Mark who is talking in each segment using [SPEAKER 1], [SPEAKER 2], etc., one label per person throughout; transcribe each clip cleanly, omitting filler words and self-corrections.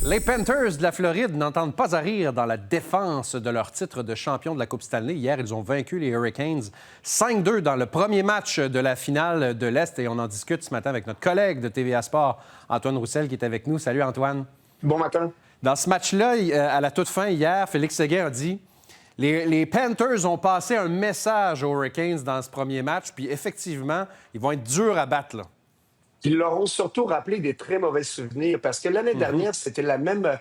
[SPEAKER 1] Les Panthers de la Floride n'entendent pas à rire dans la défense de leur titre de champion de la Coupe Stanley. Hier, ils ont vaincu les Hurricanes 5-2 dans le premier match de la finale de l'Est. Et on en discute ce matin avec notre collègue de TVA Sport, Antoine Roussel, qui est avec nous. Salut, Antoine.
[SPEAKER 2] Bon matin.
[SPEAKER 1] Dans ce match-là, à la toute fin, hier, Félix Séguin a dit les Panthers ont passé un message aux Hurricanes dans ce premier match. Puis effectivement, ils vont être durs à battre, là.
[SPEAKER 2] Ils leur ont surtout rappelé des très mauvais souvenirs parce que l'année dernière, c'était la même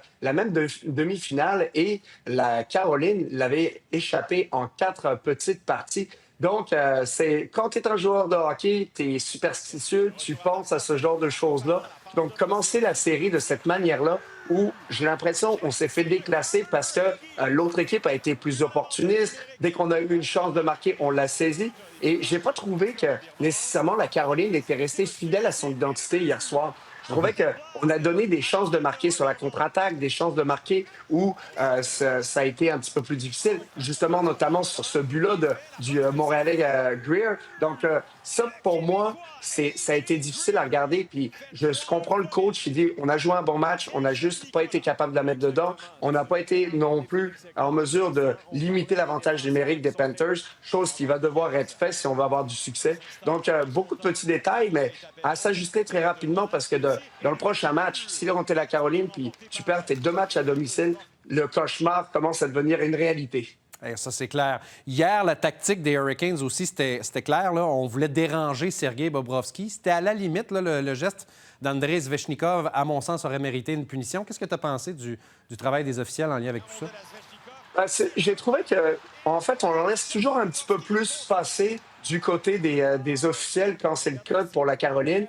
[SPEAKER 2] demi-finale et la Caroline l'avait échappé en 4 petites parties. Donc, c'est quand tu es un joueur de hockey, tu es superstitieux, tu penses à ce genre de choses-là. Donc, commencer la série de cette manière-là, où j'ai l'impression qu'on s'est fait déclasser parce que l'autre équipe a été plus opportuniste. Dès qu'on a eu une chance de marquer, on l'a saisi. Et j'ai pas trouvé que nécessairement la Caroline était restée fidèle à son identité hier soir. Je trouvais qu'on a donné des chances de marquer sur la contre-attaque, des chances de marquer où ça a été un petit peu plus difficile, justement, notamment sur ce but-là du Montréalais Greer. Donc, ça, pour moi, ça a été difficile à regarder. Puis, je comprends le coach qui dit on a joué un bon match, on n'a juste pas été capable de la mettre dedans. On n'a pas été non plus en mesure de limiter l'avantage numérique des Panthers, chose qui va devoir être faite si on veut avoir du succès. Donc, beaucoup de petits détails, mais à s'ajuster très rapidement parce que dans le prochain match, si on est la Caroline puis tu perds tes 2 matchs à domicile, le cauchemar commence à devenir une réalité.
[SPEAKER 1] Et ça, c'est clair. Hier, la tactique des Hurricanes aussi, c'était clair. Là. On voulait déranger Sergei Bobrovsky. C'était à la limite, là, le geste d'Andrei Svechnikov, à mon sens, aurait mérité une punition. Qu'est-ce que tu as pensé du travail des officiels en lien avec tout ça?
[SPEAKER 2] J'ai trouvé que, en fait, on en laisse toujours un petit peu plus passer du côté des officiels quand c'est le cas pour la Caroline.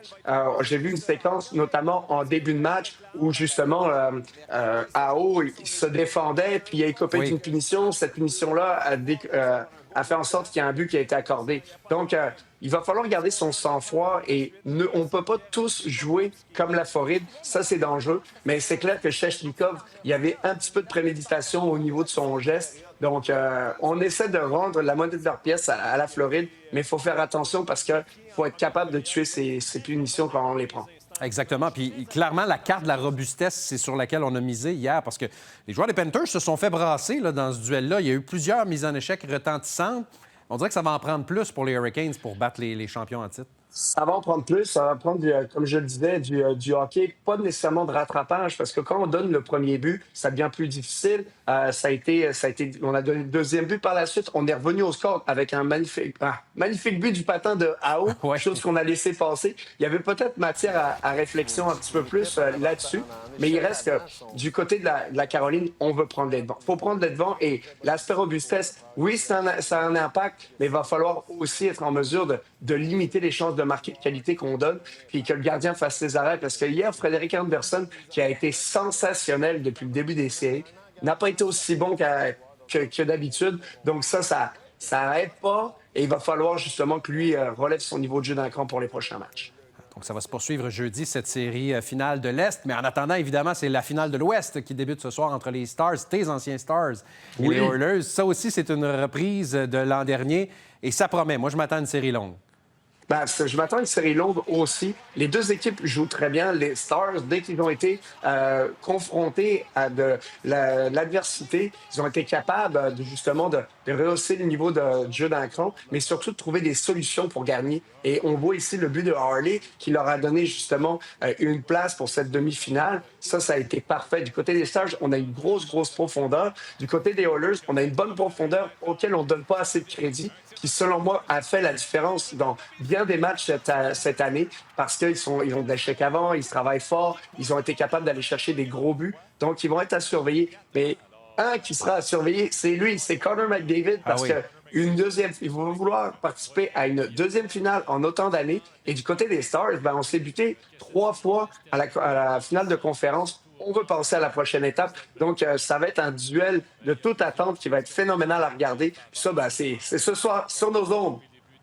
[SPEAKER 2] J'ai vu une séquence, notamment en début de match, où justement AO il se défendait, puis il a écopé d'une punition. Cette punition-là a fait en sorte qu'il y a un but qui a été accordé. Donc, il va falloir garder son sang-froid et on ne peut pas tous jouer comme la Floride. Ça, c'est dangereux. Mais c'est clair que Svechnikov, il y avait un petit peu de préméditation au niveau de son geste. Donc, on essaie de rendre la monnaie de leur pièce à la Floride, mais il faut faire attention parce qu'il faut être capable de tuer ces punitions quand on les prend.
[SPEAKER 1] Exactement. Puis clairement, la carte de la robustesse, c'est sur laquelle on a misé hier parce que les joueurs des Panthers se sont fait brasser là, dans ce duel-là. Il y a eu plusieurs mises en échec retentissantes. On dirait que ça va en prendre plus pour les Hurricanes pour battre les champions en titre.
[SPEAKER 2] Ça va en prendre plus, ça va prendre, comme je le disais, du hockey, pas nécessairement de rattrapage, parce que quand on donne le premier but, ça devient plus difficile. On a donné le deuxième but par la suite, on est revenu au score avec un magnifique but du patin de AO, chose qu'on a laissé passer. Il y avait peut-être matière à réflexion un petit peu plus là-dessus, mais il reste que du côté de la Caroline, on veut prendre les devants. Il faut prendre les devants et l'aspect robustesse, oui, ça a un impact, mais il va falloir aussi être en mesure de limiter les chances de marquer de qualité qu'on donne, puis que le gardien fasse ses arrêts. Parce que hier, Frédéric Anderson, qui a été sensationnel depuis le début des séries, n'a pas été aussi bon que d'habitude. Donc ça n'arrête pas. Et il va falloir justement que lui relève son niveau de jeu d'un cran pour les prochains matchs.
[SPEAKER 1] Donc, ça va se poursuivre jeudi, cette série finale de l'Est. Mais en attendant, évidemment, c'est la finale de l'Ouest qui débute ce soir entre les Stars, tes anciens Stars, et les Oilers. Ça aussi, c'est une reprise de l'an dernier. Et ça promet. Moi, je m'attends à une série longue.
[SPEAKER 2] Je m'attends à une série longue aussi. Les deux équipes jouent très bien. Les Stars, dès qu'ils ont été confrontés à de l'adversité, ils ont été capables justement de rehausser le niveau de jeu d'un cran, mais surtout de trouver des solutions pour gagner. Et on voit ici le but de Harley qui leur a donné justement une place pour cette demi-finale. Ça a été parfait. Du côté des Stars, on a une grosse profondeur. Du côté des Oilers, on a une bonne profondeur auquel on ne donne pas assez de crédit, qui, selon moi, a fait la différence dans bien des matchs cette année parce qu'ils ont de l'échec avant, ils travaillent fort, ils ont été capables d'aller chercher des gros buts. Donc, ils vont être à surveiller. Mais un qui sera à surveiller, c'est lui, c'est Connor McDavid parce que il va vouloir participer à une deuxième finale en autant d'années. Et du côté des Stars, on s'est buté 3 fois à la finale de conférence. On veut passer à la prochaine étape. Donc, ça va être un duel de toute attente qui va être phénoménal à regarder. Puis ça, c'est ce soir sur nos ondes.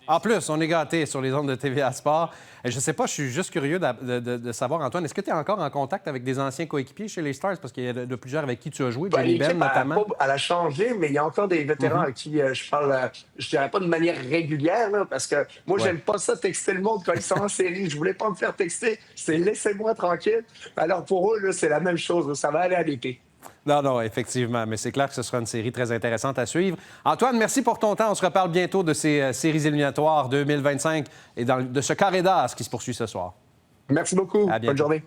[SPEAKER 1] En plus, on est gâtés sur les ondes de TVA Sport. Et je ne sais pas, je suis juste curieux de savoir, Antoine, est-ce que tu es encore en contact avec des anciens coéquipiers chez les Stars? Parce qu'il y a de plusieurs avec qui tu as joué, Jamie Benn notamment.
[SPEAKER 2] Elle a changé, mais il y a encore des vétérans avec qui je parle, je dirais pas de manière régulière, là, parce que moi, j'aime pas ça texter le monde quand ils sont en série. Je voulais pas me faire texter. C'est laissez-moi tranquille. Alors pour eux, là, c'est la même chose. Là. Ça va aller à l'été.
[SPEAKER 1] Non, effectivement. Mais c'est clair que ce sera une série très intéressante à suivre. Antoine, merci pour ton temps. On se reparle bientôt de ces séries éliminatoires 2025 et de ce carré d'as qui se poursuit ce soir.
[SPEAKER 2] Merci beaucoup.
[SPEAKER 1] À bientôt.
[SPEAKER 2] Bonne journée.